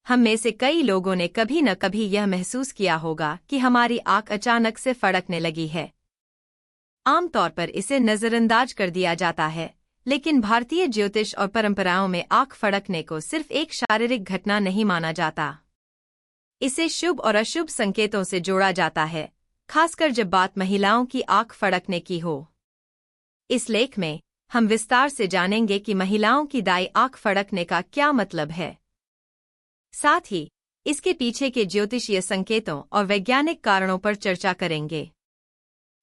हम में से कई लोगों ने कभी न कभी यह महसूस किया होगा कि हमारी आंख अचानक से फड़कने लगी है। आमतौर पर इसे नज़रअंदाज कर दिया जाता है, लेकिन भारतीय ज्योतिष और परंपराओं में आंख फड़कने को सिर्फ एक शारीरिक घटना नहीं माना जाता। इसे शुभ और अशुभ संकेतों से जोड़ा जाता है, खासकर जब बात महिलाओं की आंख फड़कने की हो। इस लेख में हम विस्तार से जानेंगे कि महिलाओं की दाईं आंख फड़कने का क्या मतलब है। साथ ही इसके पीछे के ज्योतिषीय संकेतों और वैज्ञानिक कारणों पर चर्चा करेंगे।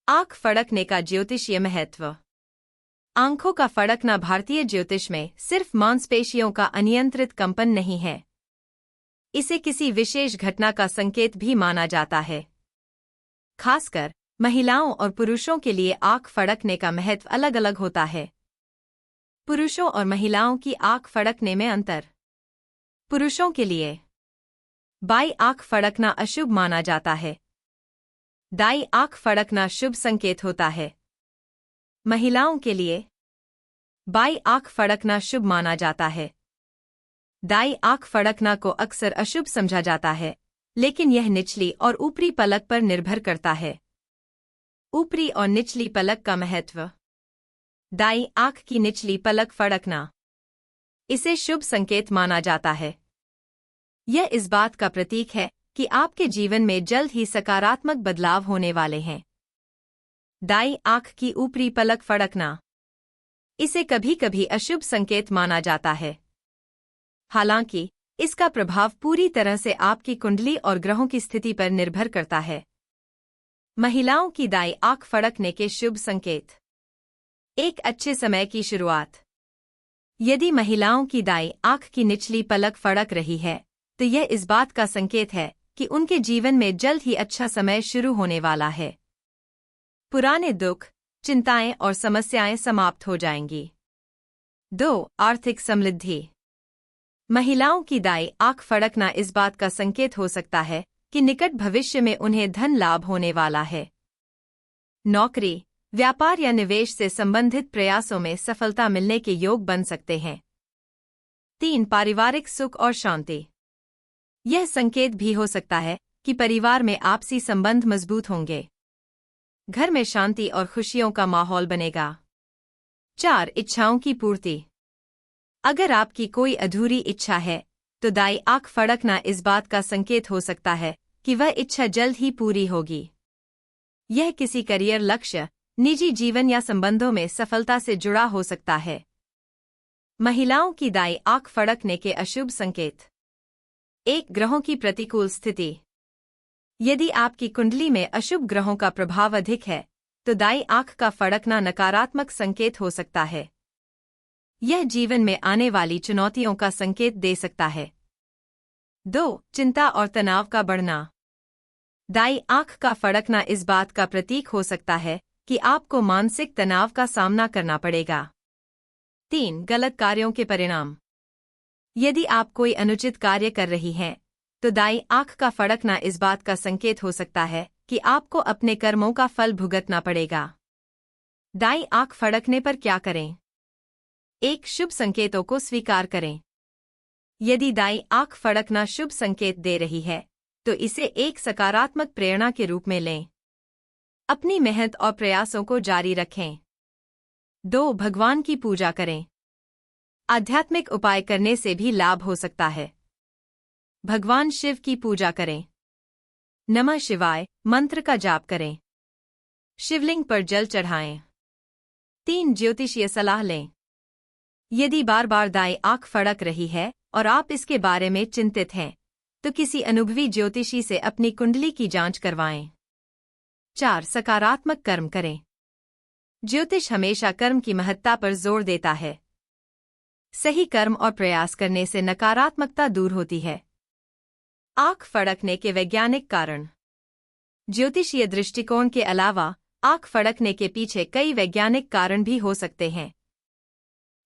आंख फड़कने का ज्योतिषीय महत्व। आंखों का फड़कना भारतीय ज्योतिष में सिर्फ मांसपेशियों का अनियंत्रित कंपन नहीं है, इसे किसी विशेष घटना का संकेत भी माना जाता है। खासकर महिलाओं और पुरुषों के लिए आंख फड़कने का महत्व अलग अलग होता है। पुरुषों और महिलाओं की आंख फड़कने में अंतर। पुरुषों के लिए बाईं आंख फड़कना अशुभ माना जाता है, दाईं आंख फड़कना शुभ संकेत होता है। महिलाओं के लिए बाईं आंख फड़कना शुभ माना जाता है, दाईं आंख फड़कना को अक्सर अशुभ समझा जाता है, लेकिन यह निचली और ऊपरी पलक पर निर्भर करता है। ऊपरी और निचली पलक का महत्व। दाईं आंख की निचली पलक फड़कना, इसे शुभ संकेत माना जाता है। यह इस बात का प्रतीक है कि आपके जीवन में जल्द ही सकारात्मक बदलाव होने वाले हैं। दाईं आंख की ऊपरी पलक फड़कना, इसे कभी कभी अशुभ संकेत माना जाता है। हालांकि इसका प्रभाव पूरी तरह से आपकी कुंडली और ग्रहों की स्थिति पर निर्भर करता है। महिलाओं की दाईं आंख फड़कने के शुभ संकेत। एक अच्छे समय की शुरुआत। यदि महिलाओं की दाईं आंख की निचली पलक फड़क रही है, तो यह इस बात का संकेत है कि उनके जीवन में जल्द ही अच्छा समय शुरू होने वाला है। पुराने दुख, चिंताएं और समस्याएं समाप्त हो जाएंगी। 2. आर्थिक समृद्धि। महिलाओं की दाईं आंख फड़कना इस बात का संकेत हो सकता है कि निकट भविष्य में उन्हें धन लाभ होने वाला है। नौकरी, व्यापार या निवेश से संबंधित प्रयासों में सफलता मिलने के योग बन सकते हैं। 3. पारिवारिक सुख और शांति। यह संकेत भी हो सकता है कि परिवार में आपसी संबंध मजबूत होंगे। घर में शांति और खुशियों का माहौल बनेगा। 4. इच्छाओं की पूर्ति। अगर आपकी कोई अधूरी इच्छा है, तो दाईं आंख फड़कना इस बात का संकेत हो सकता है कि वह इच्छा जल्द ही पूरी होगी। यह किसी करियर लक्ष्य, निजी जीवन या संबंधों में सफलता से जुड़ा हो सकता है। महिलाओं की दाईं आंख फड़कने के अशुभ संकेत। 1. ग्रहों की प्रतिकूल स्थिति। यदि आपकी कुंडली में अशुभ ग्रहों का प्रभाव अधिक है, तो दाईं आंख का फड़कना नकारात्मक संकेत हो सकता है। यह जीवन में आने वाली चुनौतियों का संकेत दे सकता है। 2. चिंता और तनाव का बढ़ना। दाईं आंख का फड़कना इस बात का प्रतीक हो सकता है कि आपको मानसिक तनाव का सामना करना पड़ेगा। 3. गलत कार्यों के परिणाम। यदि आप कोई अनुचित कार्य कर रही हैं, तो दाईं आंख का फड़कना इस बात का संकेत हो सकता है कि आपको अपने कर्मों का फल भुगतना पड़ेगा। दाईं आंख फड़कने पर क्या करें? 1. शुभ संकेतों को स्वीकार करें। यदि दाईं आंख फड़कना शुभ संकेत दे रही है, तो इसे एक सकारात्मक प्रेरणा के रूप में लें। अपनी मेहनत और प्रयासों को जारी रखें। 2. भगवान की पूजा करें। आध्यात्मिक उपाय करने से भी लाभ हो सकता है। भगवान शिव की पूजा करें। नमः शिवाय मंत्र का जाप करें। शिवलिंग पर जल चढ़ाएं। 3. ज्योतिषीय सलाह लें। यदि बार बार दाईं आंख फड़क रही है और आप इसके बारे में चिंतित हैं, तो किसी अनुभवी ज्योतिषी से अपनी कुंडली की जांच करवाएं। 4. सकारात्मक कर्म करें। ज्योतिष हमेशा कर्म की महत्ता पर जोर देता है। सही कर्म और प्रयास करने से नकारात्मकता दूर होती है। आंख फड़कने के वैज्ञानिक कारण। ज्योतिषीय दृष्टिकोण के अलावा आंख फड़कने के पीछे कई वैज्ञानिक कारण भी हो सकते हैं।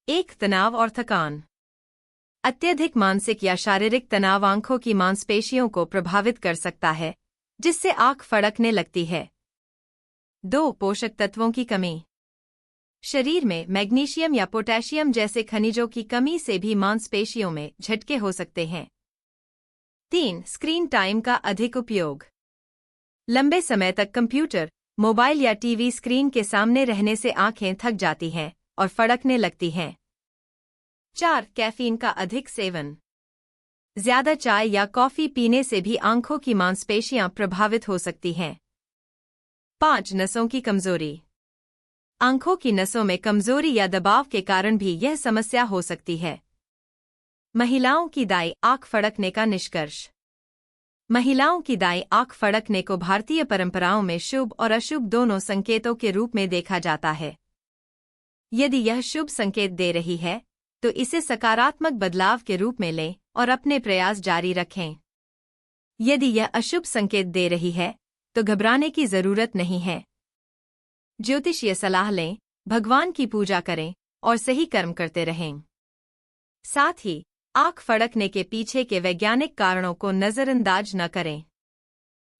1. तनाव और थकान। अत्यधिक मानसिक या शारीरिक तनाव आंखों की मांसपेशियों को प्रभावित कर सकता है, जिससे आंख फड़कने लगती है। 2. पोषक तत्वों की कमी। शरीर में मैग्नीशियम या पोटेशियम जैसे खनिजों की कमी से भी मांसपेशियों में झटके हो सकते हैं। 3. स्क्रीन टाइम का अधिक उपयोग। लंबे समय तक कंप्यूटर, मोबाइल या टीवी स्क्रीन के सामने रहने से आंखें थक जाती हैं और फड़कने लगती हैं। 4. कैफीन का अधिक सेवन। ज्यादा चाय या कॉफी पीने से भी आंखों की मांसपेशियां प्रभावित हो सकती हैं। 5. नसों की कमजोरी। आंखों की नसों में कमजोरी या दबाव के कारण भी यह समस्या हो सकती है। महिलाओं की दाईं आंख फड़कने का निष्कर्ष। महिलाओं की दाईं आंख फड़कने को भारतीय परंपराओं में शुभ और अशुभ दोनों संकेतों के रूप में देखा जाता है। यदि यह शुभ संकेत दे रही है तो इसे सकारात्मक बदलाव के रूप में लें और अपने प्रयास जारी रखें। यदि यह अशुभ संकेत दे रही है तो घबराने की जरूरत नहीं है। ज्योतिषीय सलाह लें, भगवान की पूजा करें और सही कर्म करते रहें। साथ ही आंख फड़कने के पीछे के वैज्ञानिक कारणों को नजरअंदाज न करें।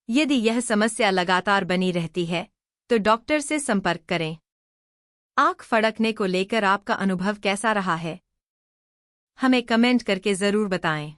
यदि यह समस्या लगातार बनी रहती है तो डॉक्टर से संपर्क करें। आंख फड़कने को लेकर आपका अनुभव कैसा रहा है? हमें कमेंट करके जरूर बताएं।